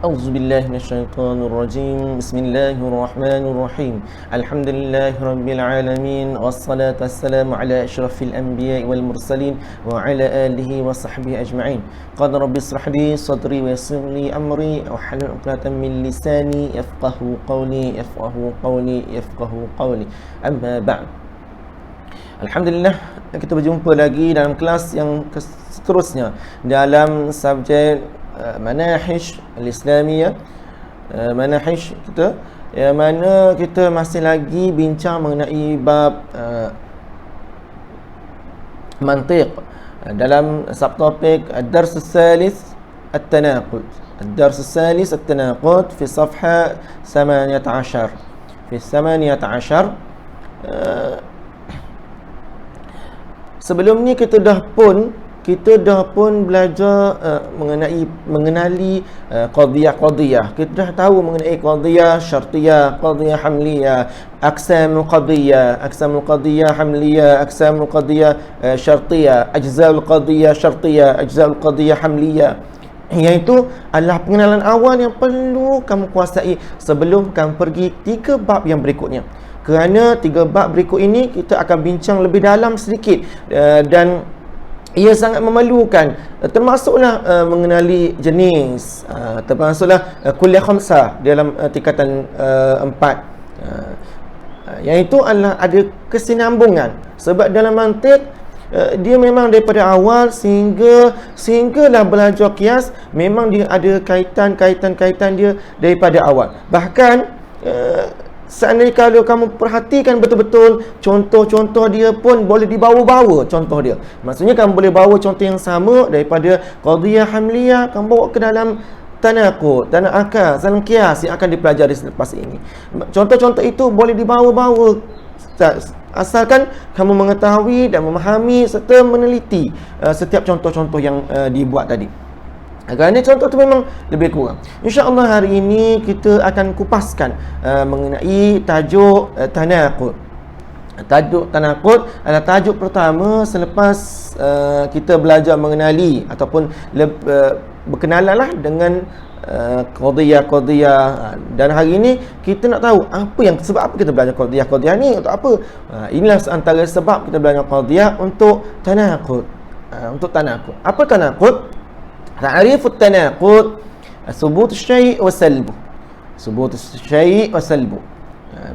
أعوذ بالله من الشيطان الرجيم بسم الله الرحمن الرحيم الحمد لله رب العالمين والصلاة والسلام على أشرف الأنبياء والمرسلين وعلى آله وصحبه أجمعين قال رب اشرح لي صدري ويسر لي أمري واحلل عقدة من لساني يفقه قولي أما بعد. Alhamdulillah, kita berjumpa lagi dalam kelas yang seterusnya dalam subjek Manahij Al-Islamiyah. Manahij kita, yang mana kita masih lagi bincang mengenai bab mantiq dalam subtopik Ad-Dars Al-Salis At-Tanaqud. Ad-Dars Al-Salis At-Tanaqud fi safha 18 fi 18. Sebelum ni kita dah pun belajar mengenali qadiyah. Kita dah tahu mengenai qadiyah syartiyah, qadiyah hamliyah, aqsamul qadiyah, hamliyah, aqsamul qadiyah syartiyah, ajza'ul qadiyah syartiyah, ajza'ul qadiyah hamliyah. Iaitu adalah pengenalan awal yang perlu kamu kuasai sebelum kamu pergi 3 bab yang berikutnya. Kerana 3 bab berikut ini kita akan bincang lebih dalam sedikit dan ia sangat memerlukan, termasuklah mengenali jenis, termasuklah kuliah khamsah dalam tingkatan 4. Yang itu adalah ada kesinambungan, sebab dalam mantiq dia memang daripada awal sehinggalah belajar qiyas, memang dia ada kaitan dia daripada awal. Bahkan seandainya kalau kamu perhatikan betul-betul, contoh-contoh dia pun boleh dibawa-bawa contoh dia. Maksudnya kamu boleh bawa contoh yang sama daripada qadiyah hamliyah, kamu bawa ke dalam tanaqud, tanah akal, dalam qiyas yang akan dipelajari selepas ini. Contoh-contoh itu boleh dibawa-bawa asalkan kamu mengetahui dan memahami serta meneliti setiap contoh-contoh yang dibuat tadi. Kerana contoh tu memang lebih kurang. InsyaAllah hari ini kita akan kupaskan mengenai tajuk tanaqud. Tajuk tanaqud adalah tajuk pertama selepas kita belajar mengenali ataupun berkenalanlah dengan qadiyah. Dan hari ini kita nak tahu sebab apa kita belajar qadiyah ni, untuk apa. Inilah antara sebab kita belajar qadiyah untuk tanaqud. Apa tanaqud? Ta'rifut tanaqud thubut asy-syai' wa salbu.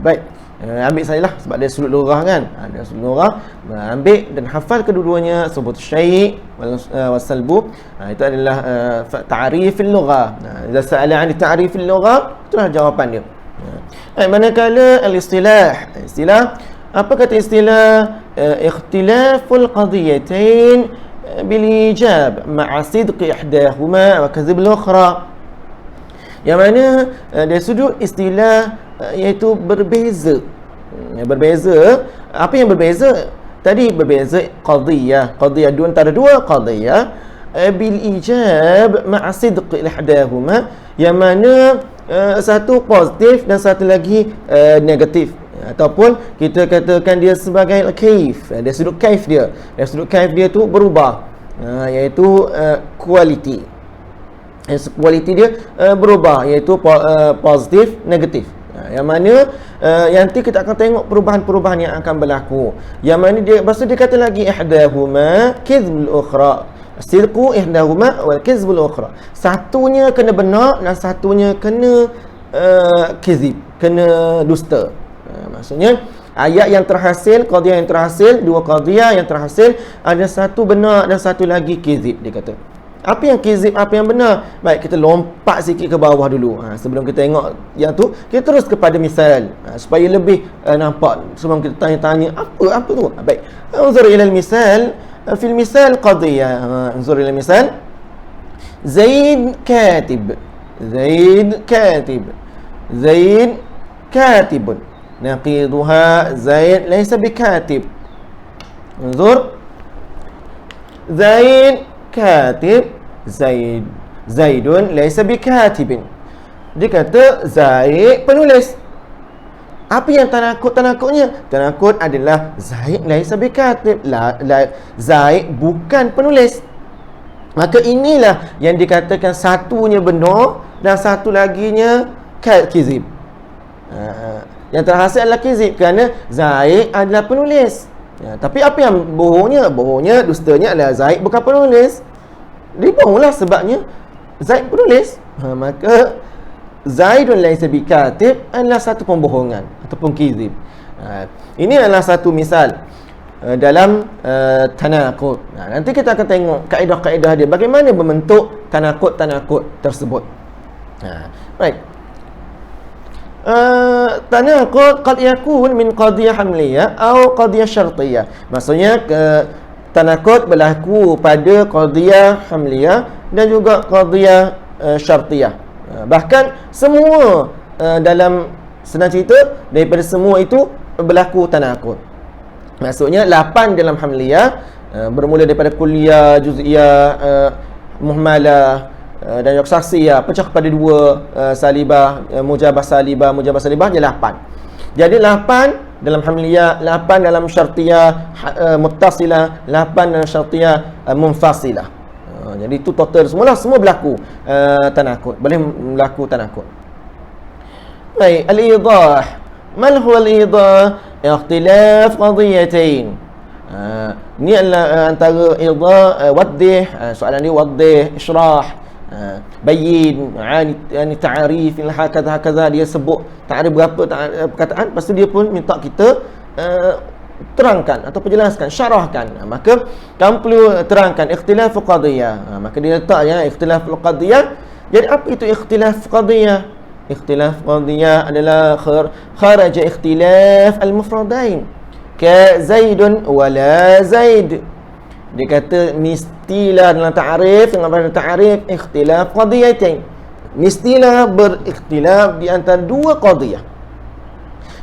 Baik, ambil sajalah sebab dia suluk lurah kan. Ada suluk lurah, ambil dan hafal kedua-duanya, thubut asy-syai' wa salbu. Itu adalah ta'rifil lughah. Idza sa'ala 'an ta'rifil lughah, itulah jawapan dia. Manakala al-istilah, apa kata istilah? Ikhtilaful qadiyatain بالإيجاب مع صدق إحداهما وكذب الأخرى. Yang mana dari sudut istilah iaitu berbeza. Apa yang berbeza? Tadi berbeza qadiyah antara dua qadiyah bil ijab ma'a sidq ihdahuma, yang mana satu positif dan satu lagi negatif, ataupun kita katakan dia sebagai kaif. Dari sudut kaif dia tu berubah, iaitu kualiti. Kualiti dia berubah, iaitu positif, negatif. Yang mana nanti kita akan tengok perubahan-perubahan yang akan berlaku. Yang mana dia kata lagi ihdahuma kizbul ukhra. Sidqu ihdahuma wal kizbul ukhra. Satunya kena benar dan satunya kena kizib, kena dusta. Maksudnya ayat yang terhasil, qadiyah yang terhasil, dua qadiyah yang terhasil, ada satu benar dan satu lagi kizib, dia kata. Apa yang kizib, apa yang benar? Baik, kita lompat sikit ke bawah dulu. Sebelum kita tengok yang tu, kita terus kepada misal, supaya lebih nampak. Sebelum kita tanya-tanya apa tu. Baik, unzur ila al-misal. Fil misal qadiyah. Unzur ila al-misal. Zaid katibun. نقيضها زيد ليس بكاتب. انظر، زيد كاتب، زيد ليس بكاتب. Dia kata Zaid penulis. Apa yang tanaqudnya? Tanaqud adalah Zaid laisa bikatib. Zaid bukan penulis. Maka inilah yang dikatakan satunya benar, dan satu laginya kizib. Yang terhasil adalah kizib kerana Zaid adalah penulis. Tapi apa yang bohongnya, dustanya adalah Zaid bukan penulis. Dia bohonglah sebabnya Zaid penulis. Maka Zaidun laysa bikatib adalah satu pembohongan ataupun kizib. Ini adalah satu misal dalam tanaqud. Nanti kita akan tengok kaedah-kaedah dia bagaimana membentuk tanaqud tersebut. Baik. Tanaqud qad yakun min qadiyah hamliyah atau qadiyah syartiyah. Maksudnya tanaqud berlaku pada qadiyah hamliyah dan juga qadiyah syartiyah. Bahkan semua dalam senang cerita daripada semua itu berlaku tanaqud. Maksudnya 8 dalam hamliyah bermula daripada kuliah, juz'iyah, muhmalah dan yaksasiyah pecah kepada 2 salibah, mujabah salibah je 8. Jadi 8 dalam hamliyah, 8 dalam syartiyah muttasilah, 8 dalam syartiyah munfasilah. Jadi itu total semua berlaku tanaqud, boleh berlaku tanaqud. Baik, al-idah. Mal huwa al-idah? Ikhtilaf qadiyatain. Ni adalah antara idah, waddih, soalan ni waddih, isyrah, bayin, yani ta'arif, hakaza dia sebut ta'arif berapa perkataan, lepas tu dia pun minta kita terangkan atau penjelaskan, syarahkan. Maka kamu perlu terangkan ikhtilaf qadiyah. Maka dia letak ya ikhtilaf qadiyah. Jadi apa itu ikhtilaf qadiyah? Ikhtilaf qadiyah adalah kharaja ikhtilaf al-mufradain ka Zaidun wala Zaid. Dia kata mestilah dalam ta'arif, dengan pada ta'arif ikhtilaf qadiyatain, mestilah berikhtilaf di antara 2 qadiyah.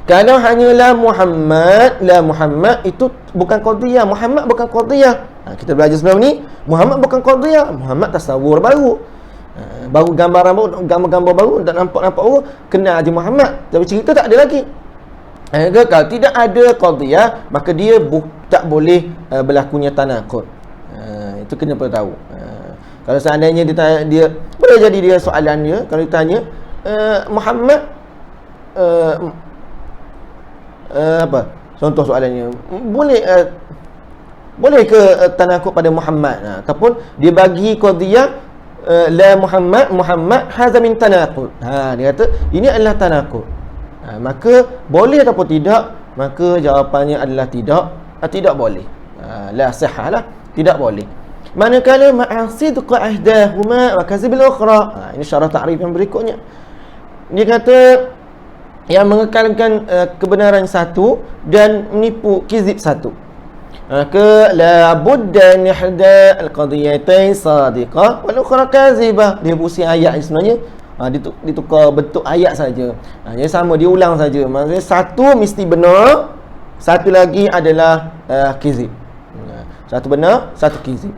Kalau hanya la Muhammad itu bukan qadiyah, Muhammad bukan qadiyah. Kita belajar sebelum ni, Muhammad bukan qadiyah, Muhammad tasawur baru. Baru gambar-gambar baru, tak nampak baru, kena Haji Muhammad, tapi cerita tak ada lagi. Kalau tidak ada qadiyah, maka dia tak boleh berlakunya tanaqud. Itu kena perlu tahu. Kalau seandainya dia boleh jadi dia soalan dia, kalau ditanya Muhammad apa? Contoh soalannya, boleh ke tanaqud pada Muhammad? Ataupun dia bagi qadiyah la Muhammad hadza min tanaqud. Dia kata ini adalah tanaqud. Maka boleh ataupun tidak? Maka jawapannya adalah tidak boleh. La sihhalah, tidak boleh. Manakala ma'asidq ahdahuma wa kazibil ukhra. Ini syarah ta'rif yang berikutnya. Dia kata yang mengekalkan kebenaran satu dan menipu kizib satu. Maka la budda an ihda al-qadiyatain sadiqah wal ukhra kazibah. Dia pusing ayat ni sebenarnya. Ditukar bentuk ayat saja. Jadi sama, dia ulang saja. Maksudnya satu mesti benar, satu lagi adalah kizib. Satu benar, satu kizib.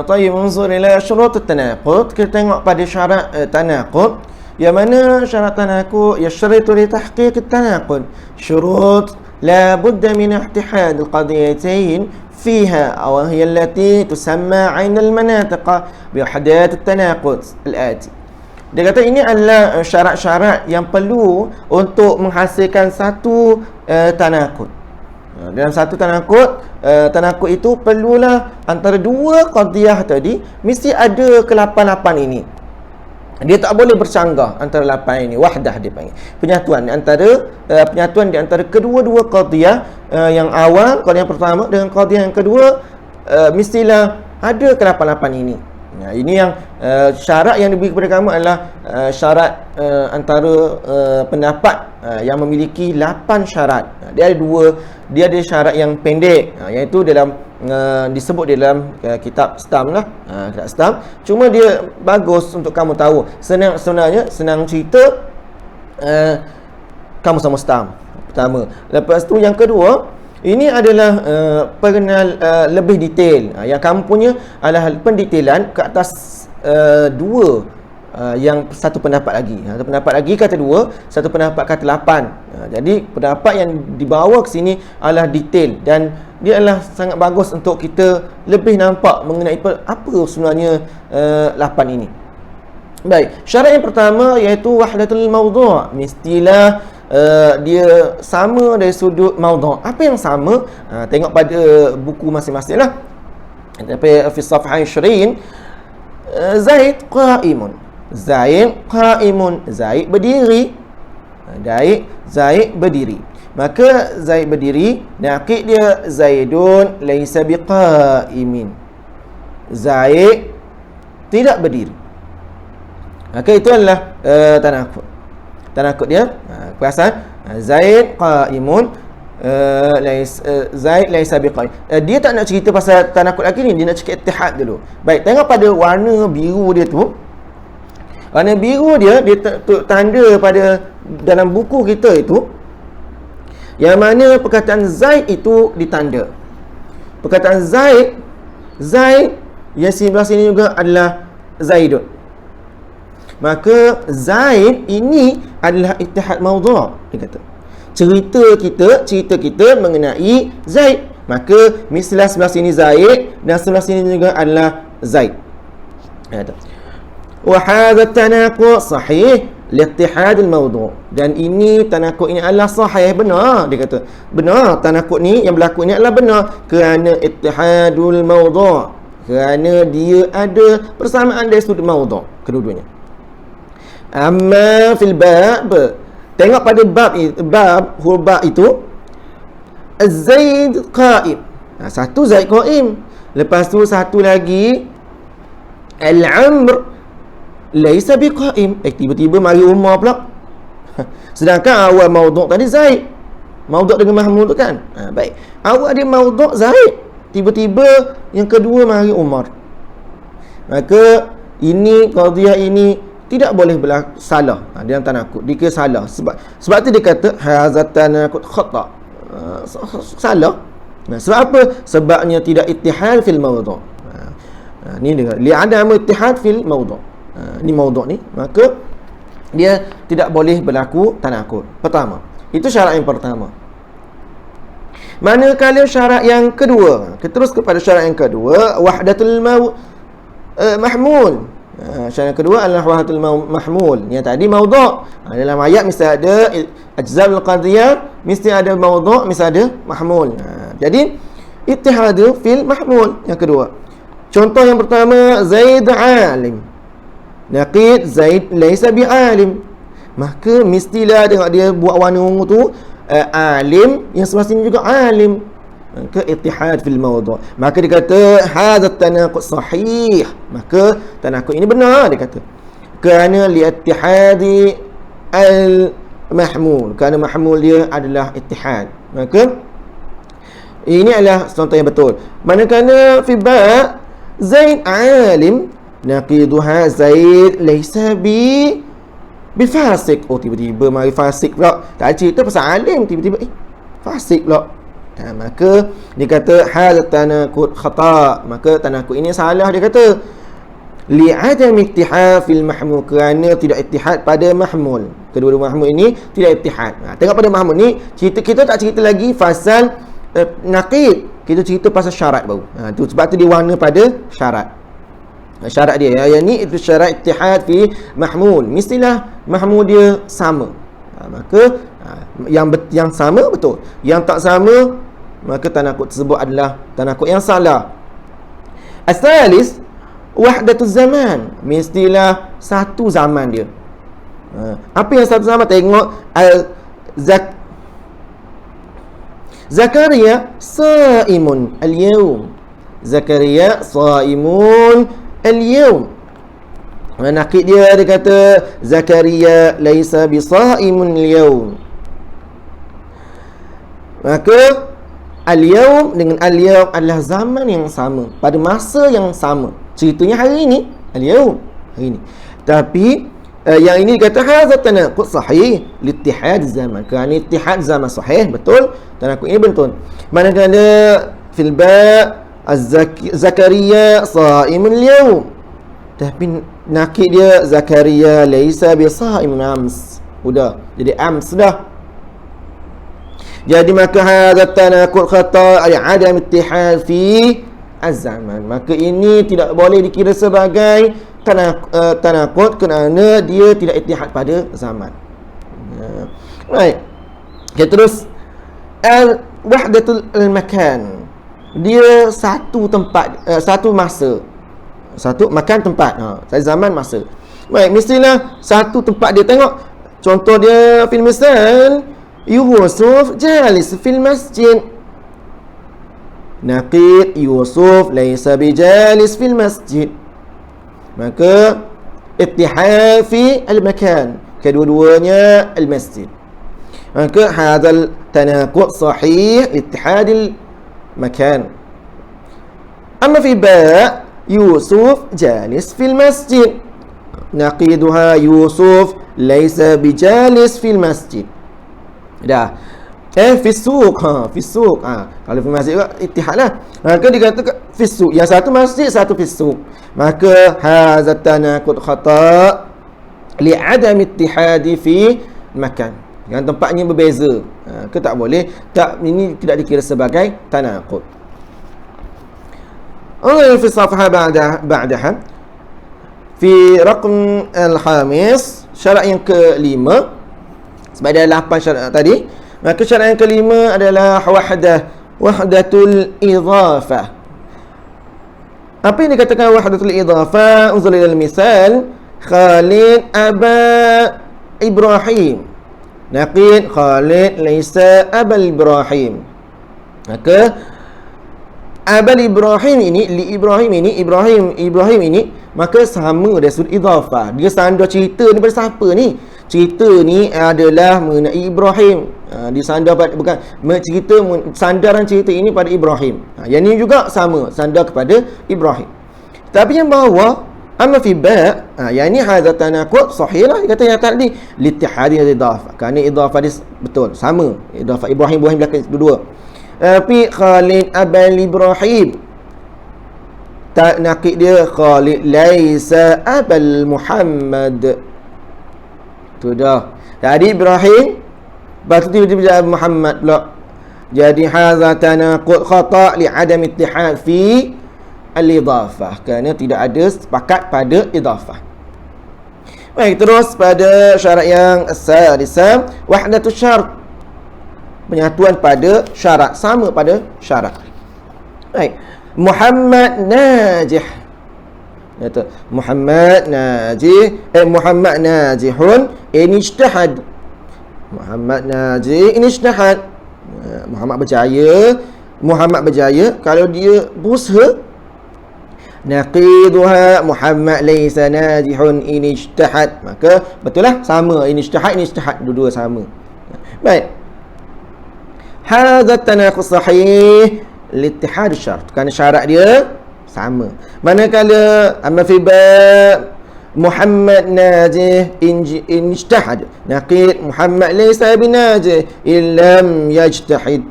طيب انظر إلى شروط التناقض. Kita tengok pada syarat tanaqud. Yang mana syarat tanaqud يشترط لتحقيق التناقض شروط لا بد من اتحاد القضيتين فيها أو هي التي تسمى عين المناطق بوحدات التناقض الآتي. Dia kata ini adalah syarat-syarat yang perlu untuk menghasilkan satu tanaqud. Dalam satu tanaqud itu perlulah antara 2 qadiyah tadi mesti ada ke-8 ini. Dia tak boleh bercanggah antara 8 ini. Wahdah dia panggil. Penyatuan di antara kedua-dua qadiyah yang awal, qadiyah yang pertama dengan qadiyah yang kedua, mestilah ada ke-8 ini. Ini yang syarat yang diberi kepada kamu adalah syarat antara pendapat yang memiliki 8 syarat. Dia ada syarat yang pendek, iaitu dalam disebut di dalam kitab Stam lah, kitab Stam. Cuma dia bagus untuk kamu tahu. Sebenarnya senang cerita, kamu sama Stam pertama. Lepas tu yang kedua, ini adalah pengenal lebih detail. Yang kamu punya adalah pendetailan ke atas 2 yang satu pendapat lagi. Satu pendapat lagi kata 2, satu pendapat kata 8. Jadi pendapat yang dibawa ke sini adalah detail dan dia adalah sangat bagus untuk kita lebih nampak mengenai apa sebenarnya 8 ini. Baik, syarat yang pertama iaitu wahdatul mawdu'. Mestilah dia sama dari sudut mawdu'. Apa yang sama? Tengok pada buku masing-masing lah. Tapi fi safhah 20 Zaid qa'imun. Zaid qa'imun. Zaid berdiri. Zaid berdiri. Maka Zaid berdiri, naqid dia Zaidun laisa biqa'imin. Zaid tidak berdiri. Maka itu adalah tanakut dia. Perasan Zaid qa'imun, Zaid laisa biqa'im. Dia tak nak cerita pasal tanakut lagi ni, dia nak cerita ittihad dulu. Baik, tengok pada warna biru dia tu. Warna biru dia tanda pada dalam buku kita itu, yang mana perkataan Zaid itu ditanda. Perkataan Zaid yang sebelah sini juga adalah Zaidun. Maka Zaid ini adalah ittihad mawdu', dia kata. Cerita kita mengenai Zaid. Maka mestilah sebelah sini Zaid dan sebelah sini juga adalah Zaid. Wa hadha tanaqu sahih liittihad al-mawdu'. Dan ini tanaqu ini adalah sahih, benar, dia kata. Benar, tanaqu ni yang berlaku ini adalah benar kerana ittihadul mawdu', kerana dia ada persamaan dari sudut mawdu' kedua-duanya. Amma fil bab, tengok pada huruf bab itu Az-Zaid qa'im. Satu Zaid qa'im. Lepas tu satu lagi Al-Amr laisa biqa'im. Tiba-tiba mari Umar pula. Sedangkan awal mawdu' tadi Zaid. Mawdu' dengan mahmul tu kan. Baik. Awal dia mawdu' Zaid. Tiba-tiba yang kedua mari Umar. Maka ini qadhiyah ini tidak boleh salah dalam tanakut. Dia salah sebab tu dia kata hazat tanakut khata'. Salah. Sebab apa? Sebabnya tidak ittihad fil mawdu'. Ni dia li'adam ittihad fil mawdu'. Ni mawdu' ni, maka dia tidak boleh berlaku tanakut. Pertama, itu syarat yang pertama. Manakala syarat yang kedua, kita terus kepada syarat yang kedua, wahdatul mahmul. Syarat kedua adalah wahdatul mahmul. Yang tadi mawdu'. Dalam ayat mesti ada ajza'ul qadhiyah, mesti ada mawdu', mesti ada mahmul. Jadi ittihadu fil mahmul yang kedua. Contoh yang pertama, Zaid alim. Naqid Zaid laisa bi'alim. Maka mestilah tengok dia buat warna ungu tu alim, yang sebelah sini juga alim. Maka ittihad fil mawdu'. Maka dia kata hadha tanaqud sahih. Maka tanaqud ini benar, dia kata. Kerana liittihadi al-mahmul. Kerana mahmul dia adalah ittihad. Maka ini adalah contoh yang betul. Manakala fi ba' Zaid alim, naqiduha Zaid laisa bifasik. Tiba-tiba mari fasik pula. Tak cerita pasal alim, tiba-tiba fasik pula. Maka dia kata hal tanaqud khata'. Maka tanaqud ini salah, dia kata li'adam ittihad fil mahmul, kerana tidak ittihad pada mahmul. Kedua-dua mahmul ini tidak ittihad. Tengok pada mahmul ni, kita tak cerita lagi pasal naqid, kita cerita pasal syarat baru. Tu sebab tu dia warna pada syarat. Syarat dia yang ni itu syarat ittihad fi mahmul. Mestilah mahmul dia sama. Maka yang sama betul. Yang tak sama, maka tanakut tersebut adalah tanakut yang salah. As-salis wahdatuz zaman. Mestilah satu zaman dia. Apa yang satu zaman? Tengok Zakaria saimun al-yawm. Zakaria saimun al-yawm. Nakid dia kata Zakaria laisa bisaimun al-yawm. Maka al-yawm dengan al-yawm adalah zaman yang sama, pada masa yang sama. Ceritanya hari ini, al-yawm, hari ini. Tapi yang ini kata hadza tanaqud sahih liittihad zaman. Kerana ittihad zaman sahih, betul. Tanaqud ini betul. Manakala fil ba' Zakaria saimul yawm. Tapi nakid dia Zakaria laisa bisa'im ams. Udah, jadi ams dah. Jadi maka hadza tanaqud khata' adam ittihad fi az-zaman. Maka ini tidak boleh dikira sebagai tanaqud kerana dia tidak ittihad pada zaman. Right. Okay, terus wahdatul makan. Dia satu tempat, satu masa. Satu makan tempat. Zaman masa. Baik, mestilah satu tempat dia. Tengok contoh dia fil misal, Yusuf jalis fil masjid. Naqid Yusuf laisa bijalis fil masjid. Maka ittihad fi al-makan, kedua-duanya al-masjid. Maka hadzal tanaqud sahih ittihad al-makan. Amma fi ba' Yusuf jalis fil masjid, naqiduha Yusuf laisa bijalis fil masjid. Dah. Fi suq, fi suq. Kalau fi masjid juga ittihad lah. Maka dikatakan fi suq, yang satu masjid, satu fi suq. Maka hadza tanaqud khata' li adam ittihadi fi makan. Yang tempatnya berbeza. Ke tak boleh? Tak, ini tidak dikira sebagai tanaqud. في الصفحة بعدها في رقم الخامس syarat yang kelima. Sebab ada 8 syarat tadi, maka syarat yang kelima adalah wahdatul idhafah. Apa yang dikatakan wahdatul idhafah? Unzur ila al-misal, Khalid aba Ibrahim. Naqid Khalid laisa aba Ibrahim. Maka Abal Ibrahim ini, li Ibrahim ini, Ibrahim ini, maka sama dari sudut idhafah. Dia sandar cerita ni pada siapa ni? Cerita ni adalah mengenai Ibrahim. Disandar pada, bukan cerita, sandaran cerita ini pada Ibrahim. Yang ini juga sama, sandar kepada Ibrahim. Tapi yang bawah amma fi ba', yang ini hadza tanaqud sahih lah. Dia kata yang tadi littihadi idhafah. Kerana idhafah dia betul, sama. Idhafah Ibrahim belakang dua. Tapi Khalid abal Ibrahim, tak nakid dia Khalid laisa abal Muhammad. Tu dah. Tadi Ibrahim, lepas tu tiba-tiba Muhammad pula. Jadi hadza tanaqud khata' li adam ittihad fi al-idhafah, kerana tidak ada sepakat pada idhafah. Baik, terus pada syarat yang as-sadisah, wahdatus syart, penyatuan pada syarat, sama pada syarat. Baik, Muhammad najih. Kata Muhammad najih, Muhammad najihun in ijtihad. Muhammad najih in ijtihad. Muhammad berjaya kalau dia berusaha. Naqiduha Muhammad laysa najihun in ijtihad. Maka betul lah, sama in ijtihad dua-dua sama. Baik, hadza tanaqud sahih liittihad syarat, kerana syarat dia sama. Manakala amma fi ba' Muhammad najih in ijtihad, naqid Muhammad laysa binajih illam yajtahid.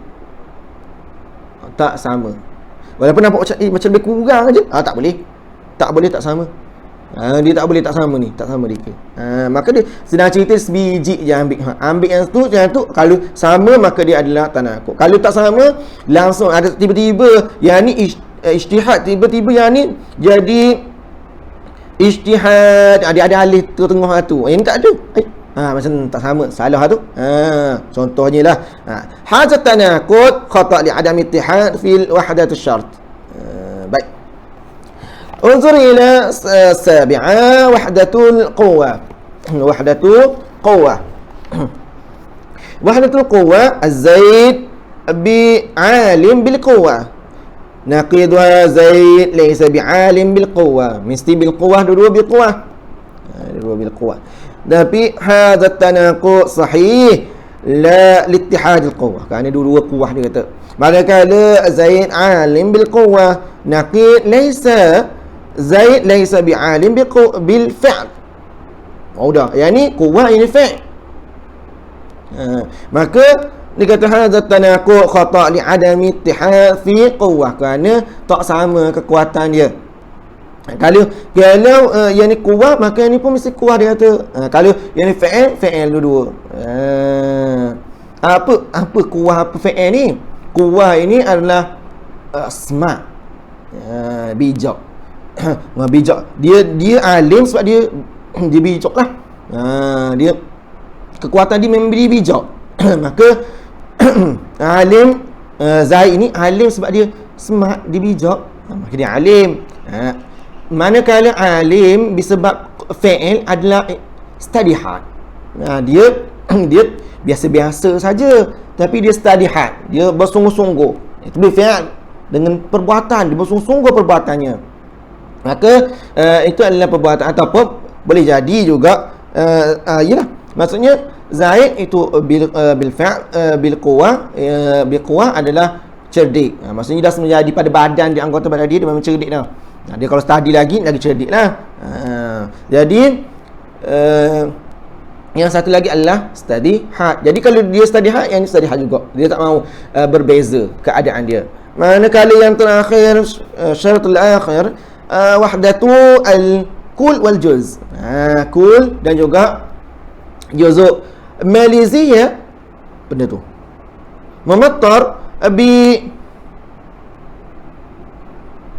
Tak sama. Walaupun nampak macam lebih kurang aja, tak boleh. Tak sama. Dia tak boleh tak sama ni, tak sama dia. Maka dia sedang cerita sebiji je ambil. Ambil yang tu, kalau sama maka dia adalah tanaqud. Kalau tak sama, langsung ada tiba-tiba yang ni ijtihad, tiba-tiba yang ni jadi ijtihad, ada alih tengah tu. Yang ni tak ada. Macam tak sama, salah tu. Contohnya lah. Hadza tanaqud khata' li adam ittihad fil wahdatus syart. Baik. Unzur ila sabi'ah wahdatul quwwah. Wahdatul quwwah az-zaid bi'alim bil quwwah. Naqiduha zaid laysa bi'alim bil quwwah. Mesti bil quwwah, dua-dua bil quwwah. Dua bil quwwah. Tapi hadza tanaqud sahih la liittihad al quwwah. Kerana dua-dua quwwah dia kata. Manakala zaid alim bil quwwah, naqid laysa Zaid laisa bi'alim bil fi'l. Udah, yang ni quwwah, ini fi'l. Maka dikata hadza tanaqud khata' li adami ittihad fi quwwah, kerana tak sama kekuatan dia. Kalau yang ni kuah, maka yang ni pun mesti kuah dia kata. Kalau yang ni fa'il dua-dua. Apa kuah, apa fa'il ni? Kuah ini adalah smart. Bijak. Bijak. Dia alim sebab dia bijak lah. Dia kekuatan dia memang dia bijak. Maka alim, Zaid ini alim sebab dia smart, dia bijak. Maka dia alim. Manakala alim disebab fa'il adalah study hard. Dia biasa-biasa saja, tapi dia study hard, dia bersungguh-sungguh. Itu dia fa'il dengan perbuatan, dia bersungguh-sungguh perbuatannya. Maka itu adalah perbuatan, ataupun boleh jadi juga yalah, maksudnya Zaid itu bil fa'il bil quwwah adalah cerdik. Maksudnya dah menjadi pada badan dia, anggota badan dia memang cerdik dah. Dia kalau study lagi cerdik lah. Jadi yang satu lagi adalah study hard. Jadi kalau dia study hard, yang ni study hard juga. Dia tak mahu berbeza keadaan dia. Manakala yang terakhir, syaratul akhir, wahdatu al-kul wal juz. Kul dan juga juzuk. Malaysia benda tu memattar bi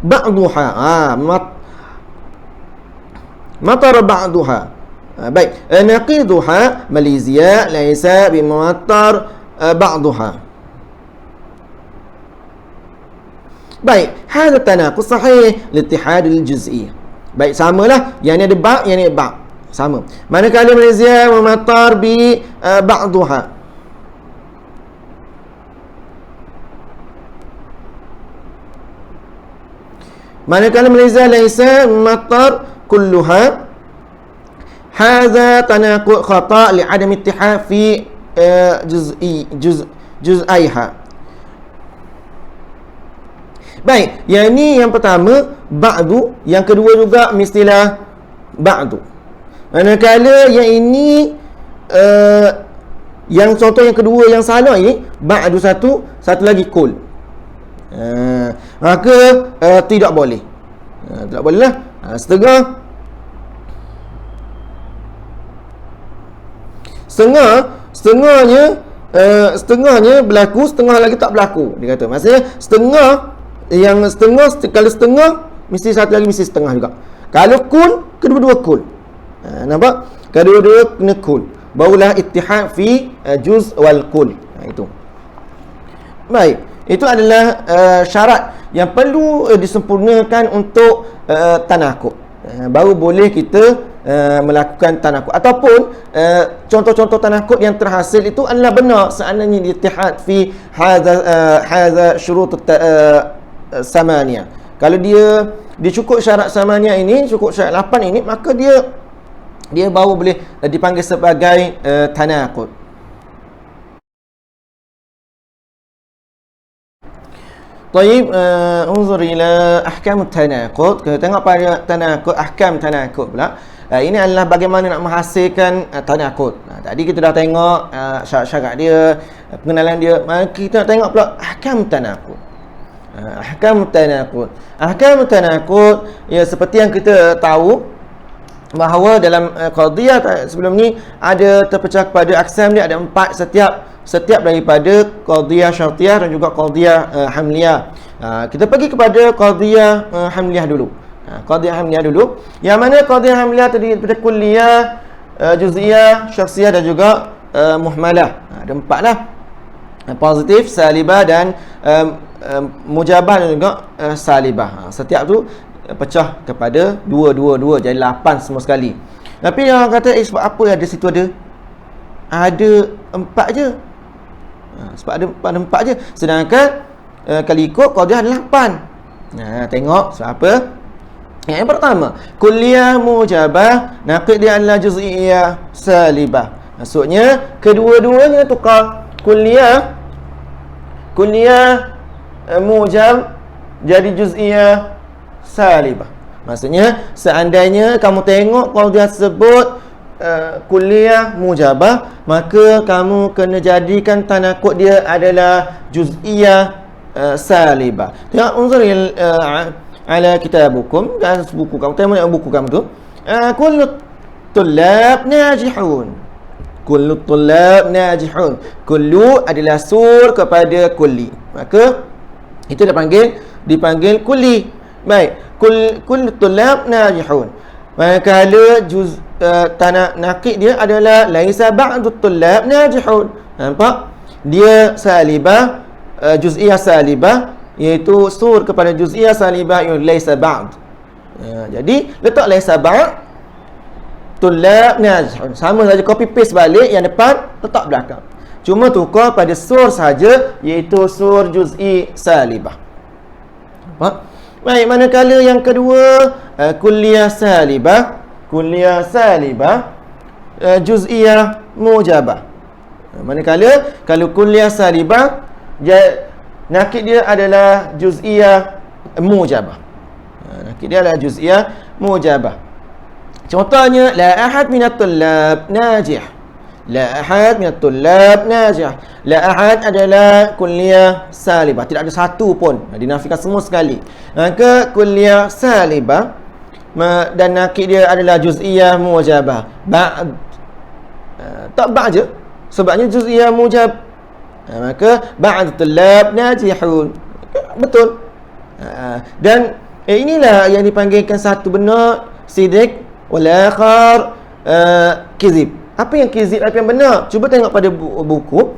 ba'duha. Matar ba'duha. Baik, naqiduha Malaysia laisa bi mumattar ba'duha. Baik, hadha tanaqus sahih liittihad al-juz'i. Baik, samalah, yang ni ada ba', yang ni ada ba', sama. Manakala Malaysia mumattar bi ba'duha. Manakala Malaysia laisa matar kulluha, hadza tanaqud khata' li 'adam ittihad fi juz'aiha. Baik, yang ni yang pertama ba'du, yang kedua juga mestilah ba'du. Manakala yang ini yang contoh yang kedua yang salah ini ba'du satu lagi kul. Maka tidak boleh. Tak boleh lah. Setengahnya berlaku, setengah lagi tak berlaku. Dia kata maksudnya kalau setengah mesti satu lagi mesti setengah juga. Kalau kul, kedua-dua kul. Nampak? Kedua-dua kena kul. Barulah ittihad fi juz wal kul. Itu. Baik. Itu adalah syarat yang perlu disempurnakan untuk tanaqud. Baru boleh kita melakukan tanaqud. Ataupun contoh-contoh tanaqud yang terhasil itu adalah benar seandainya ittihad fi hadza syurut samaniyah. Kalau dia cukup syarat samaniyah ini, cukup syarat 8 ini, maka dia baru boleh dipanggil sebagai tanaqud. Taib, unzur ila ahkam tanaqud. Kita tengok pada tanaqud, ahkam tanaqud pula. Ini adalah bagaimana nak menghasilkan tanaqud. Tadi kita dah tengok syarat-syarat dia, pengenalan dia. Mari kita nak tengok pula ahkam tanaqud. Ahkam tanaqud. Ahkam tanaqud, ya seperti yang kita tahu bahawa dalam qadhiyah sebelum ni ada terpecah kepada aqsam dia, ada 4 setiap daripada qadhiyah syartiyah dan juga qadhiyah hamliyah. Kita pergi kepada qadhiyah hamliyah dulu. Qadhiyah hamliyah dulu. Yang mana qadhiyah hamliyah tadi daripada kulliyah, juz'iyah, syakhsiyah dan juga muhmalah. Ada 4 lah. Positif, salibah dan mujabah dan juga salibah. Setiap tu pecah kepada 2 jadi 8 semua sekali. Tapi yang kata sebab apa ada situ ada 4 je. Sebab ada 4 je. Sedangkan kalau ikut qadhiyah ada 8. Tengok sebab apa? Yang pertama, kulliyah mujabah, naqid dia adalah juz'iyah salibah. Maksudnya kedua-duanya tukar. Kulliyah mujab jadi juz'iyah salibah. Maksudnya seandainya kamu tengok qadhiyah tersebut kulliyah mujabah, maka kamu kena jadikan tanaqud dia adalah juz'iyah salibah. Tengok unzur ala kitabukum, dan buku kamu, tema buku kamu tu, kullu tullab najihun. Kullu tullab najihun. Kullu adalah sur kepada kulli. Maka itu dipanggil kulli. Baik, kullu tullab najihun. Manakala tanah nakid dia adalah laisa ba'du tullab najihun. Nampak? Dia salibah, juz'iyah salibah, iaitu sur kepada juz'iyah salibah yang laisa ba'd. Jadi letak laisa ba'd, tullab najihun, sama saja, copy paste balik, yang depan letak belakang, cuma tukar pada sur saja, iaitu sur juz'i salibah. Nampak? Baik, manakala yang kedua, kulliyah salibah, juz'iyah mujabah. Manakala kalau kulliyah salibah, nakid dia adalah juz'iyah mujabah. Nakid dia adalah juz'iyah mujabah. Contohnya, la ahad minat tullab najih. La ahad minat tullab najih. La ahad adalah kulliyah salibah, tidak ada satu pun, dinafikan semua sekali. Maka kulliyah salibah dan nakid dia adalah juz'iyah mujabah. Tak ba' je, sebabnya juz'iyah mujab. Maka ba'd tullab najihun. Betul. Dan inilah yang dipanggilkan satu benar sidik, wal akhar kizib. Apa yang kizib, apa yang benar? Cuba tengok pada buku.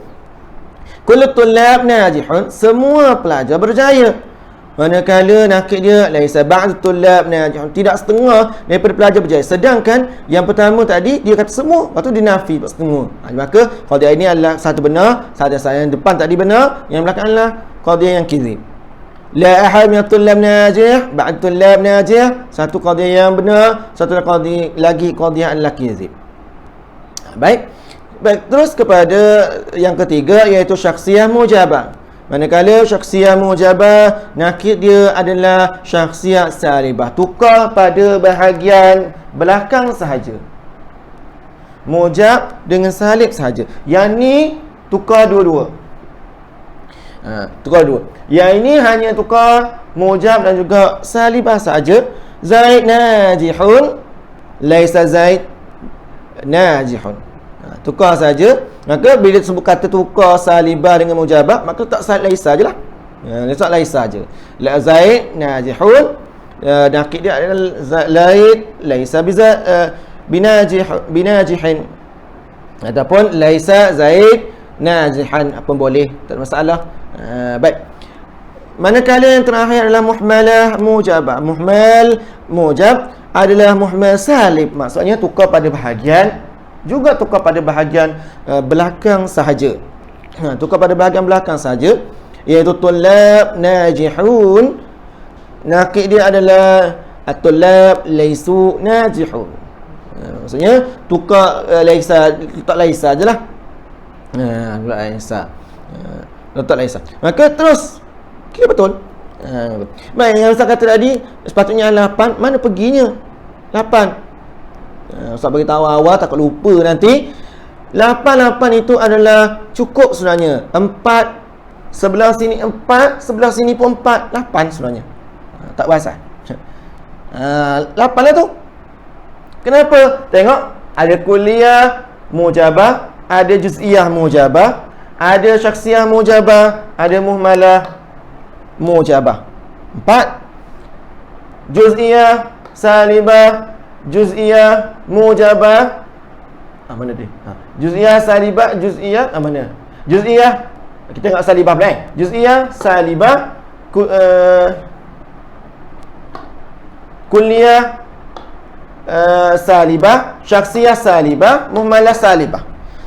Kullu tullab najihun, semua pelajar berjaya. Manakala nakid dia laisa ba'd tullab najihun, tidak setengah daripada pelajar berjaya. Sedangkan yang pertama tadi dia kata semua, lepas tu dia nafi setengah. Maka qadiyah ini adalah satu benar, satu yang depan tadi benar, yang belakang adalah qadiyah yang kizib. La ahad min tullab najih, ba'd tullab najih, satu qadiyah yang benar, satu lagi qadiyah adalah kizib. Baik, terus kepada yang ketiga, iaitu syakhsiyah mujabah. Manakala syakhsiyah mujabah, nakid dia adalah syakhsiyah salibah, tukar pada bahagian belakang sahaja. Mujab dengan salib sahaja. Yang ni tukar dua-dua. Tukar dua. Yang ini hanya tukar mujab dan juga salibah sahaja. Zaid najihun, laisa Zaid najihun. Tukar saja. Maka bila sebut kata tukar salibah dengan mujabah, maka tak laisa je lah. Letak laisa je. La Zaid najihun, nakid dia adalah Zaid laisa binajihin, ataupun laisa Zaid najihan, apa boleh, tak ada masalah. Baik. Manakala yang terakhir adalah muhmalah mujabah. Muhmal mujab adalah muhmal salib, maksudnya tukar pada bahagian, juga tukar pada bahagian belakang sahaja. Tukar pada bahagian belakang sahaja, iaitu tullab najihun, nakid dia adalah at-tullab laisu najihun. Maksudnya tukar laisa, letak laisa je lah. Letak laisa. Maka terus kira betul. Baik, yang Ustaz kata tadi sepatutnya 8, mana perginya 8? Ustaz bagi tahu awal, takut lupa nanti. 8 itu adalah cukup sebenarnya. 4 sebelah sini 4, sebelah sini pun 4, 8 sebenarnya. Tak berasal. 8 lah tu. Kenapa? Tengok, ada kulliyah mujabah, ada juz'iyah mujabah, ada syakhsiyah mujabah, ada muhmalah mujabah. 4. Juz'iyah salibah, juz'iyah mujabah. Mana dia? Juz'iyah salibah, juz'iyah mana? Juz'iyah, kita tengok salibah pula. Juz'iyah salibah, kulliyah salibah, syakhsiyah salibah, muhmalah salibah.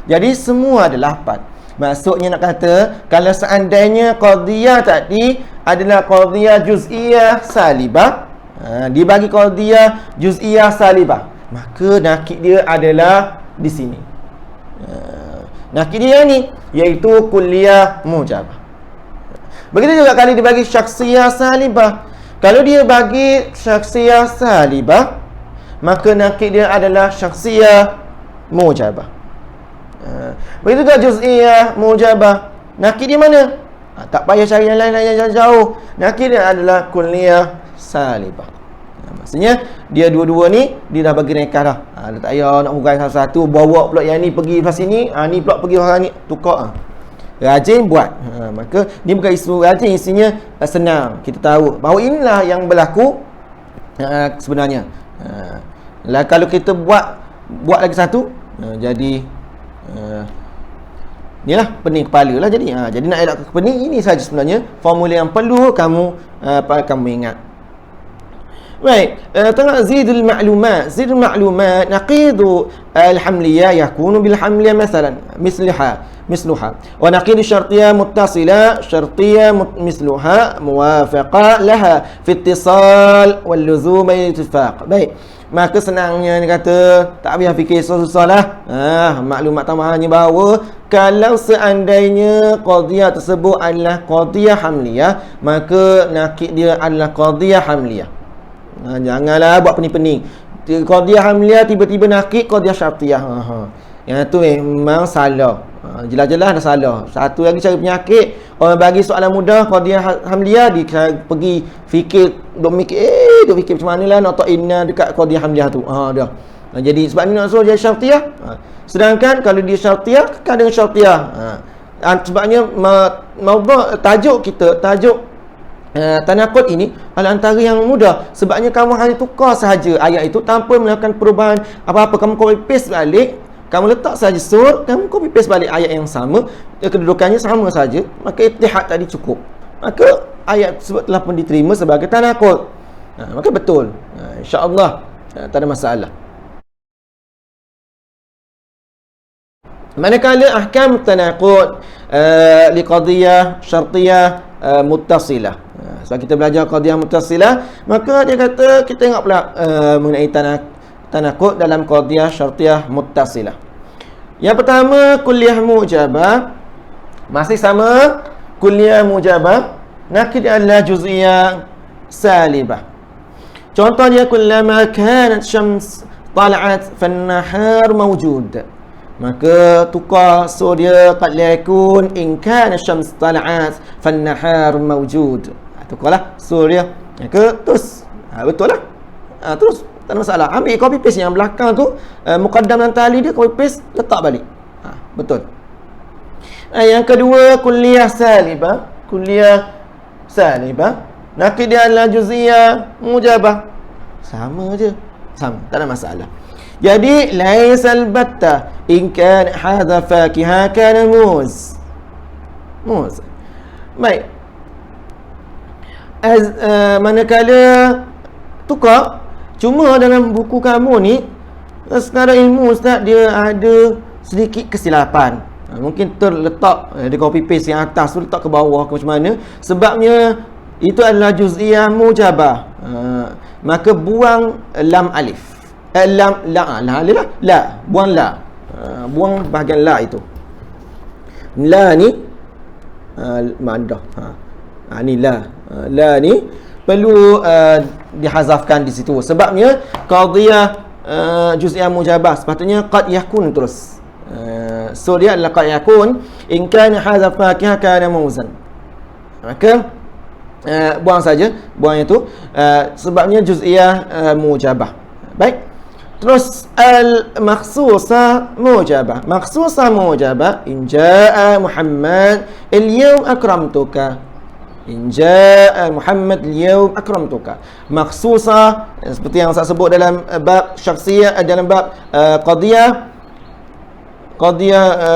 Jadi semua ada 8. Maksudnya nak kata, kalau seandainya qadiyah tadi adalah qadiyah juz'iyah salibah, dibagi qadiyah juz'iyah salibah, maka nakid dia adalah di sini. Nakid dia ni iaitu kulliyah mujabah. Begitu juga kalau dibagi syakhsiyah salibah. Kalau dia bagi syakhsiyah salibah, maka nakid dia adalah syakhsiyah mujabah. Begitu juga juz'iyah mujabah, nakid dia mana? Tak payah cari yang lain yang jauh. Nakid dia adalah kulliyah salibah. Maksudnya dia dua-dua ni dia dah bagi rekah dah. Dia tak payah nak huraikan satu-satu, bawa pula yang ni pergi belah sini, ni pula pergi belah ni, tukar. Rajin buat. Maka ni bukan isu rajin, isinya senang. Kita tahu bahawa inilah yang berlaku sebenarnya. Lah kalau kita buat lagi satu, jadi inilah pening kepala lah jadi. Jadi nak elak ke pening, ini saja sebenarnya formula yang perlu kamu ingat. Baik, tengok zidul ma'lumat. Zidul ma'lumat naqidu al-hamliyah yakunu bil hamliyah masalan misluha wa naqidu syartiyah muttasila syartiyah misluha muwafaqah laha fi ittisal wal luzum ittifaq. Baik, maka senangnya ni kata tak payah fikir susah-susah lah. Maklumat tambahannya bahawa kalau seandainya qadiyah tersebut adalah qadiyah hamliyah, maka nakid dia adalah qadiyah hamliyah. Janganlah buat pening-pening. Qadiyah hamliyah tiba-tiba nakid qadiyah syartiyah. Yang tu memang salah. Jelas-jelas dah salah. Satu lagi cara penyakit, orang bagi soalan mudah qadiyah hamliyah, dia pergi fikir, duk fikir macam manalah nak inna dekat qadiyah hamliyah tu. Dah. Jadi sebab ni nak suruh jadi syartiyah. Sedangkan kalau dia syartiyah, kekal dengan syartiyah. Sebabnya tajuk tanaqud ini adalah antara yang mudah. Sebabnya kamu hanya tukar sahaja ayat itu tanpa melakukan perubahan apa-apa. Kamu copy paste balik, kamu letak saja sur, kamu copy paste balik ayat yang sama, kedudukannya sama saja, maka ittihad tadi cukup. Maka ayat tersebut telah pun diterima sebagai tanaqud. Maka betul. Insya-Allah tak ada masalah. Manakala ahkam tanaqud li qadiyah syartiyah muttasilah. Sebab kita belajar qadiyah muttasilah, maka dia kata kita tengok pula mengenai tanaqud dalam qadiyah syartiyah muttasilah. Yang pertama kulliyah mujabah, masih sama kulliyah mujabah, nakid adalah juz'iyah salibah. Contohnya kullama kanat syams tala'at fan-nahar mawjud. Maka tukar so dia qad yakun in kana syams tala'at fan-nahar mawjud. Tukarlah so dia. Maka terus betul lah. Terus tak ada masalah. Ambil copy paste yang belakang tu, muqaddam dan tali dia copy paste, letak balik. Betul. Yang kedua kulliyah salibah. Kulliyah salibah, nakid dia adalah juz'iyah mujabah. Sama je. Sama, tak ada masalah. Jadi laisal batta in kana hadha fakiha kana muz. Baik. Manakala tukar, cuma dalam buku kamu ni sekarang ilmu ustaz dia ada sedikit kesilapan. Mungkin terletak dia copy paste yang atas tu letak ke bawah ke macam mana, sebabnya itu adalah juz'iyah mujabah. Maka buang lam alif. Buang la. Buang bahagian la itu. La ni madah. Ni la ni perlu dihazafkan di situ. Sebabnya qadiyah juz'iyah mujabah sepatutnya qad yakun terus. So dia adalah qad yakun in kana hadha fakiha kana mawzan. Maka buang saja, buang itu sebabnya juz'iyah mujabah. Baik. Terus al-makhsusah mujabah. Makhsusah mujabah in jaa Muhammad al-yawm akramtuka. In jaa Muhammad al-yawm akramtuka. Makhsusah seperti yang saya sebut dalam bab syakhsiyah, dalam bab qadiyah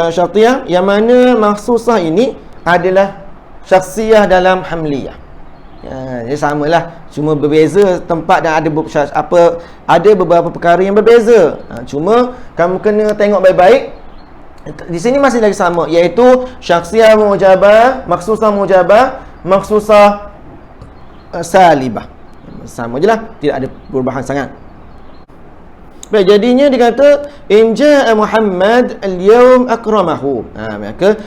syartiyah, yang mana makhsusah ini adalah syakhsiyah dalam hamliyah. Jadi samalah, cuma berbeza tempat dan ada beberapa perkara yang berbeza. Cuma kamu kena tengok baik-baik. Di sini masih lagi sama, iaitu syakhsiyah mujabah, makhsusah mujabah, makhsusah salibah. Sama je lah, tidak ada perubahan sangat. Baik, jadinya dia kata in jaa Muhammad al-yawm akramahu. Maka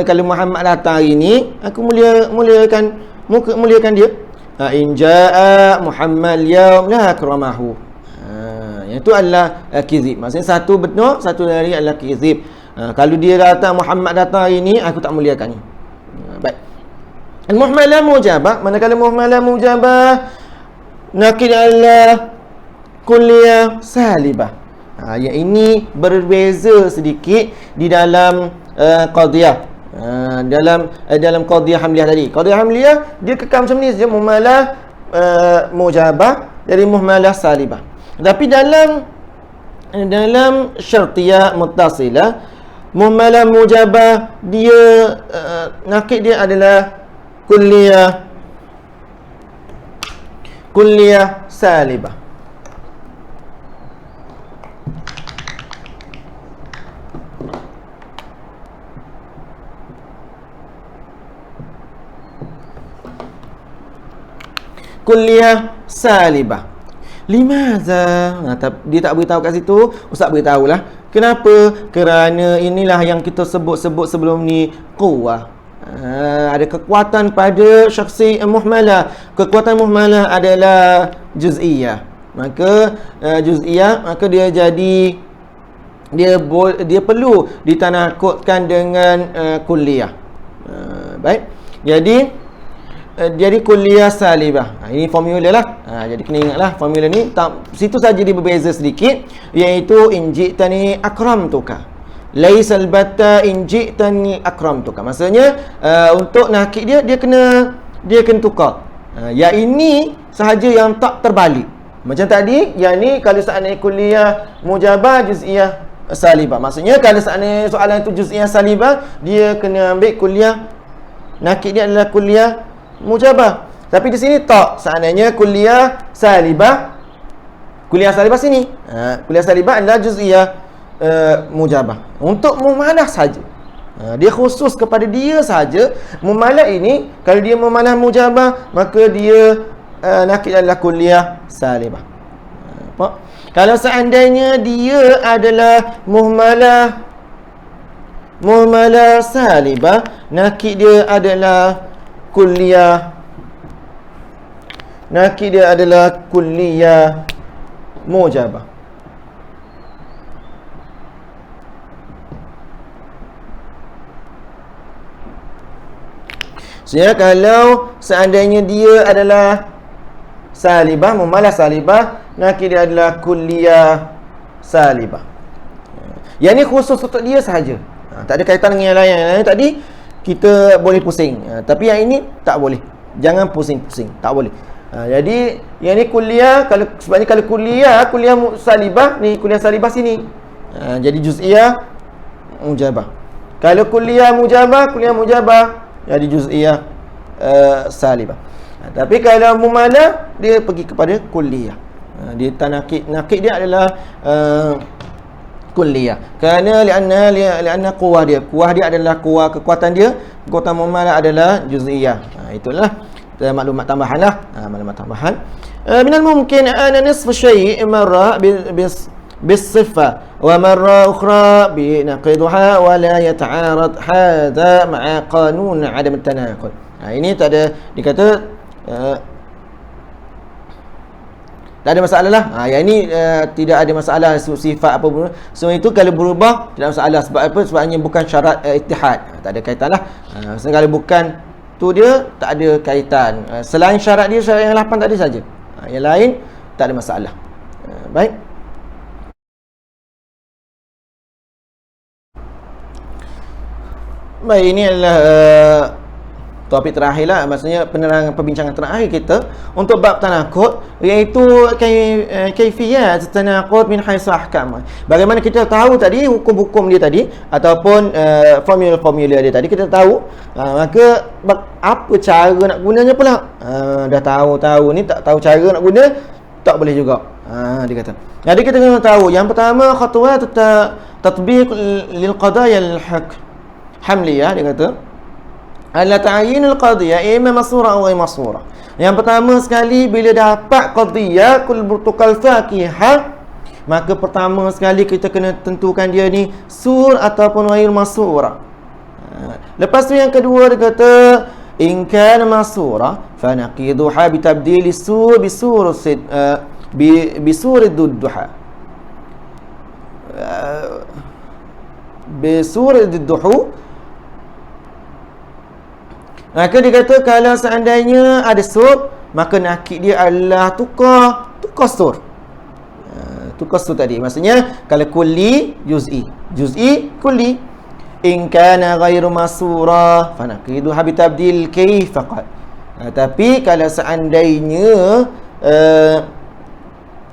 kalau Muhammad datang hari ini, aku muliakan dia. In jaa Muhammad al-yawm la akramahu. Yang itu adalah kizib. Maksudnya satu betul, satu dari adalah kizib. Kalau dia datang, Muhammad datang hari ini, aku tak muliakannya. Baik. Al-muhmalah mujabah, manakala muhmalah mujabah nakid adalah kulliyah salibah. Yang ini berbeza sedikit di dalam qadiyah. Dalam qadiyah hamliyah tadi. Qadiyah hamliyah dia kekal macam ni saja, muhmalah mujabah dari muhmalah salibah. Tapi dalam syartiyah muttasilah, muhmalah mujabah dia nakid dia adalah kulliyah salibah. Kulliyah salibah. Limaza? Dia tak beritahu kat situ, ustaz beritahulah. Kenapa? Kerana inilah yang kita sebut sebelum ni, quwwah. Ada kekuatan pada syakhsi muhmalah. Kekuatan muhmalah adalah juz'iyah. Maka juz'iyah, maka dia jadi dia perlu ditanakutkan dengan kulliyah. Baik. Jadi kulliyah salibah. Ini formula lah. Jadi kena ingatlah formula ni. Situ saja dia berbeza sedikit, iaitu injitani akramtuka. Laisal batta injitani akramtuka. Maksudnya untuk nakid dia kena tukar. Yang ini sahaja yang tak terbalik. Macam tadi, yang ni kalau seandainya kulliyah mujabah juz'iyah salibah. Maksudnya kalau seandainya soalan itu juz'iyah salibah, dia kena ambil kulliyah, nakid dia adalah kulliyah mujabah. Tapi di sini tak, seandainya kulliyah salibah sini. Kulliyah salibah adalah juz'iyah mujabah. Untuk mumalah saja. Dia khusus kepada dia saja. Mumalah ini kalau dia mumalah mujabah, maka dia nakid adalah kulliyah salibah. Kalau seandainya dia adalah muhmalah salibah, nakid dia adalah kulliyah mujabah. Jadi kalau seandainya dia adalah salibah, muhmalah salibah, nakid dia adalah kulliyah salibah. Yang ni khusus untuk dia sahaja. Tak ada kaitan dengan yang lain. Yang lain tadi kita boleh pusing. Tapi yang ini tak boleh. Jangan pusing-pusing. Tak boleh. Jadi yang ni kulliyah, sebabnya kalau kulliyah salibah ni, kulliyah salibah sini. Jadi juz'iyah mujabah. Kalau kulliyah mujabah jadi juz'iyah salibah. Tapi kalau mumalah, dia pergi kepada kulliyah. Dia nakid dia adalah kulliyah. Kerana lianna quwwah dia adalah kekuatan dia. Kekuatan mumalah adalah juz'iyah. Itulah maklumat tambahan lah. Maklumat tambahan. Minal mungkin ana nisfu syai' marra bis-sifah wa marra ukhra bi naqiduha wa la yata'arad hadha ma'a qanun 'adam at-tanaqud. Ini tak ada dikata tak ada masalah lah. Yang ini tidak ada masalah sifat apa pun. So itu kalau berubah tidak masalah. Sebab apa? Sebabnya bukan syarat ittihad. Tak ada kaitan lah. Kalau bukan tu dia tak ada kaitan. Selain syarat dia, syarat yang 8 tadi saja. Yang lain tak ada masalah. Baik. Baik, ini adalah topik terakhir lah, maksudnya penerangan perbincangan terakhir kita untuk bab tanaqud, iaitu kaifiyat tanaqud min haitsu ahkam. Bagaimana kita tahu tadi hukum-hukum dia tadi ataupun formula-formula dia tadi kita tahu, maka apa cara nak gunanya pula? Dah tahu ni tak tahu cara nak guna, tak boleh juga. Dia kata. Jadi kita kena tahu yang pertama khutuwat tatbiq lil qadaya al hamliyah, dia kata ala ta'yinul qadiyah imma masura atau ghayr masura. Yang pertama sekali, bila dapat qadiyah kul burtukal fakihah, maka pertama sekali kita kena tentukan dia ni sur ataupun ghayr masura. Lepas tu yang kedua dia kata in kana masura fa naqiduha bi tabdil sur bi sur ad-duha bi sur ad-duha. Maka dia kata kalau seandainya ada sur, maka nakid dia adalah tukar sur. Tukar sur tadi. Maksudnya kalau kulli juz'i, juz'i kulli. In kana ghairu masura fa naqidu bi tabdil kayf faqat. Tapi kalau seandainya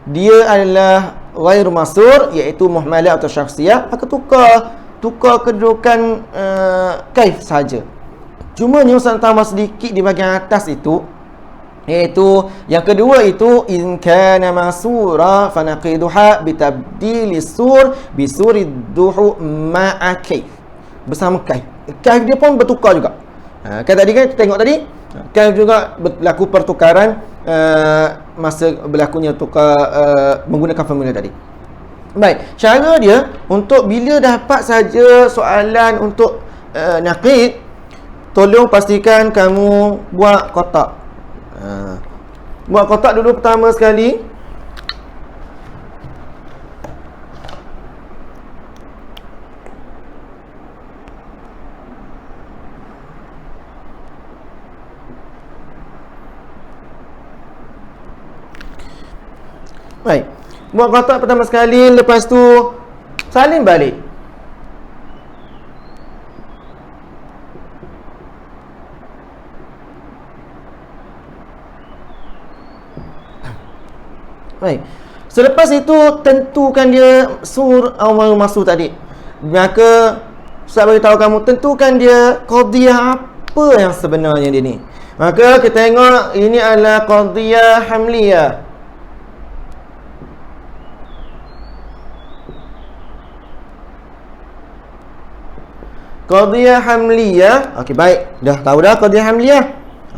dia adalah ghairu masur, iaitu muhmalah atau syakhsiyah, maka tukar kedudukan kaif saja. Cuma ni Ustaz tambah sedikit di bahagian atas itu, iaitu yang kedua itu in kana masura fa naqiduha bi tabdil sur bi suri duhu ma'a kaif. Bersama kaif. Kaif dia pun bertukar juga. Kan tadi kan kita tengok tadi, kaif juga berlaku pertukaran masa berlakunya tukar menggunakan formula tadi. Baik, cara dia untuk bila dapat saja soalan untuk naqid, tolong pastikan kamu buat kotak. Buat kotak dulu pertama sekali. Baik. Buat kotak pertama sekali, lepas tu salin balik. Baik. Selepas itu tentukan dia sur awal masuk tadi. Maka saya bagi tahu kamu, tentukan dia qadhiyah apa yang sebenarnya dia ni. Maka kita tengok ini adalah qadhiyah hamliyah. Qadhiyah hamliyah. Okey, baik. Dah tahu dah qadhiyah hamliyah.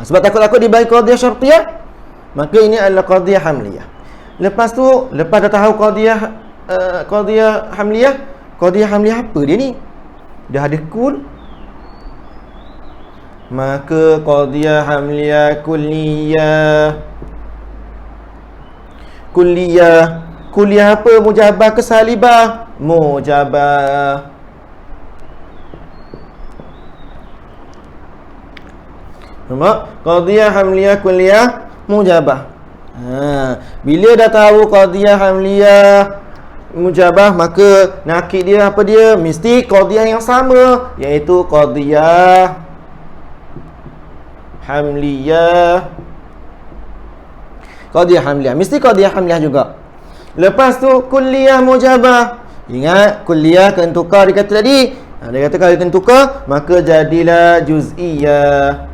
Sebab takut-takut dibagi qadhiyah syartiyah, maka ini adalah qadhiyah hamliyah. Lepas tu, lepas dah tahu qadhiyah hamliyah apa dia ni? Dah ada kul. Maka qadhiyah hamliyah kulliyah. Kulliyah apa? Mujabah ke salibah? Mujabah. Nampak? Qadhiyah hamliyah kulliyah mujabah. Bila dah tahu qadhiyah hamliyah mujabah, maka nakid dia apa dia? Mesti qadhiyah yang sama, iaitu qadhiyah hamliyah. Qadhiyah hamliyah, mesti qadhiyah hamliyah juga. Lepas tu kulliyah mujabah. Ingat kulliyah kena tukar dia kata tadi. Dia kata kalau kena tukar, maka jadilah juz'iyah.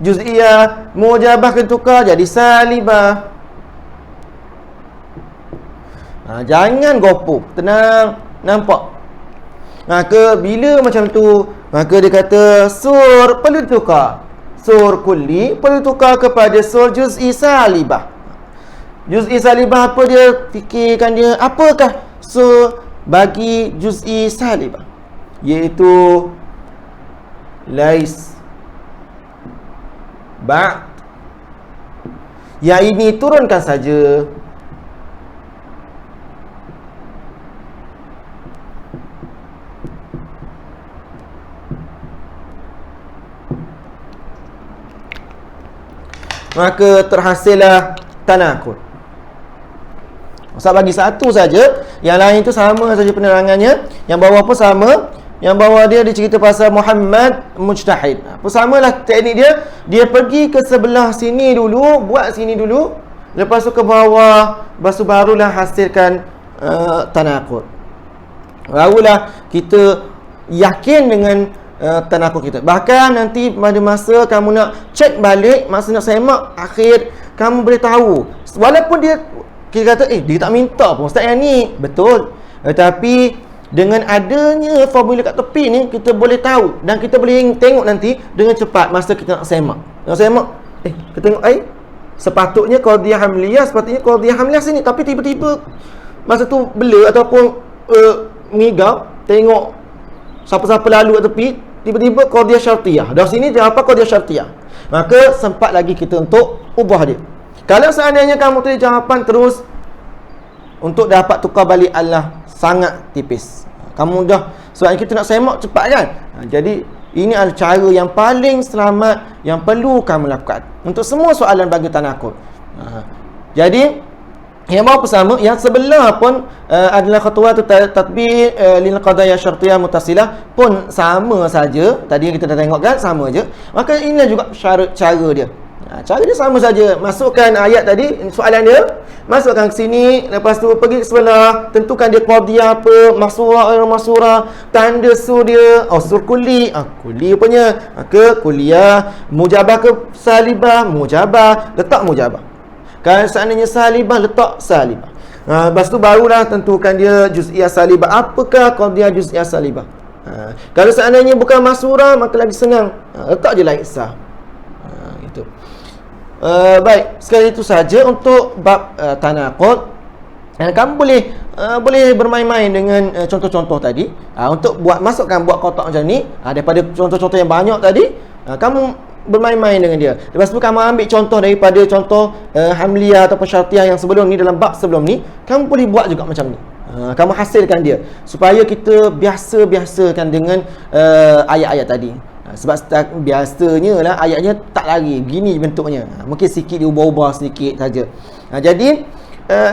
Juz'iyah mujabah kena tukar jadi salibah. Jangan gopoh, tenang, nampak. Maka bila macam tu, maka dia kata sur perlu tukar. Sur kulli perlu tukar kepada sur juz'i salibah. Juz'i salibah apa dia? Fikirkan dia, apakah sur bagi juz'i salibah? Iaitu lais ba'. Yang ini turunkan saja. Maka terhasillah tanaqud. Ustaz bagi satu saja, yang lain itu sama saja penerangannya. Yang bawah pun sama. Yang bawah dia cerita pasal Muhammad mujtahid. Samalah teknik dia. Dia pergi ke sebelah sini dulu, buat sini dulu, lepas tu ke bawah, lepas tu barulah hasilkan tanaqud. Barulah kita yakin dengan tanaqud kita. Bahkan nanti pada masa kamu nak cek balik, masa nak semak akhir, kamu boleh tahu. Walaupun dia kita kata dia tak minta pun ustaz yang ni, betul. Tetapi dengan adanya formula kat tepi ni, kita boleh tahu dan kita boleh tengok nanti dengan cepat masa kita nak semak. Nak semak, kita tengok sepatutnya qadhiyah hamliyah, sepatutnya qadhiyah hamliyah sini, tapi tiba-tiba masa tu bela ataupun mengigau, tengok siapa-siapa lalu kat tepi, tiba-tiba qadhiyah syartiyah. Dari sini jawapan qadhiyah syartiyah. Maka sempat lagi kita untuk ubah dia. Kalau seandainya kamu tulis jawapan terus, untuk dapat tukar balik adalah sangat tipis. Kamu dah, sebab kita nak semak cepat kan. Jadi Ini adalah cara yang paling selamat yang perlu kamu lakukan untuk semua soalan bagi tanakul. Jadi yang bawah bersama, yang sebelah pun adalah khutuwat tatbiq lil qadaya syartiyah muttasilah pun sama saja. Tadi kita dah tengok kan, sama je. Maka inilah juga syarat cara dia. Cara dia sama saja. Masukkan ayat tadi, soalan dia, masukkan ke sini, lepas tu pergi ke sebelah, tentukan dia qadiyah apa, masurah atau masurah, tanda sur dia, sur kulli, kulli punya, ke kuliah, mujabah ke salibah, mujabah, letak mujabah. Kalau seandainya salibah, letak salibah. Lepas tu barulah tentukan dia juz'iyah salibah. Apakah qadiyah juz'iyah salibah? Kalau seandainya bukan masurah, maka lagi senang. Letak je laik sah. Itu. Baik, sekali itu saja untuk bab tanaqud. Kamu boleh bermain-main dengan contoh-contoh tadi. Untuk masukkan buat kotak macam ni, daripada contoh-contoh yang banyak tadi, kamu bermain-main dengan dia. Lepas tu kamu ambil contoh daripada contoh hamliyah atau syartiyah yang sebelum ni, dalam bab sebelum ni, kamu boleh buat juga macam ni. Kamu hasilkan dia supaya kita biasa-biasakan dengan ayat-ayat tadi. Sebab biasanya lah ayatnya tak lari gini bentuknya. Mungkin sikit diubah-ubah sedikit saja. Jadi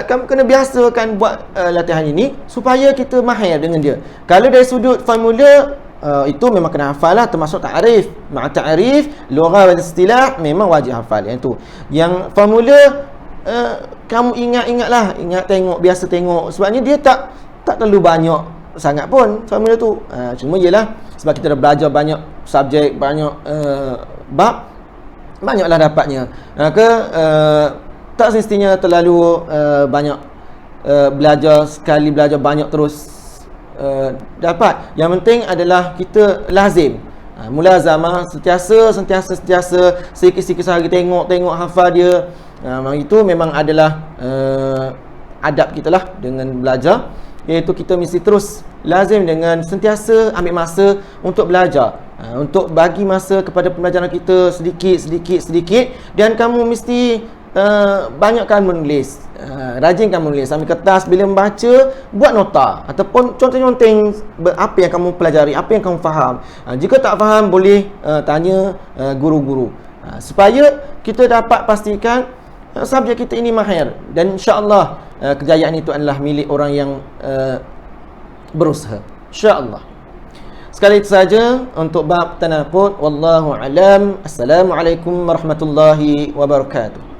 kamu kena biasakan buat latihan ini supaya kita mahir dengan dia. Kalau dari sudut formula, itu memang kena hafal lah, termasuk ta'rif. Ma'a ta'rif, lughah dan istilah memang wajib hafal. Yang tu. Yang formula kamu ingat-ingatlah, tengok, biasa tengok. Sebabnya dia tak terlalu banyak sangat pun formula tu. Cuma yelah, sebab kita dah belajar banyak subjek, banyak bab, banyaklah dapatnya. Tak semestinya terlalu banyak belajar sekali, belajar banyak terus dapat. Yang penting adalah kita lazim, mulazamah, sentiasa sikit-sikit sehari tengok hafal dia. Itu memang adalah adab kita lah dengan belajar, iaitu kita mesti terus lazim dengan sentiasa ambil masa untuk belajar, untuk bagi masa kepada pembelajaran kita sedikit, dan kamu mesti banyakkan menulis, rajinkan menulis, ambil kertas bila membaca, buat nota ataupun conteng-conteng apa yang kamu pelajari, apa yang kamu faham. Jika tak faham, boleh tanya guru-guru, supaya kita dapat pastikan subjek kita ini mahir, dan insya-Allah kejayaan itu adalah milik orang yang berusaha, insya-Allah. Sekali itu saja untuk bab tanaqud. Wallahu alam. Assalamualaikum warahmatullahi wabarakatuh.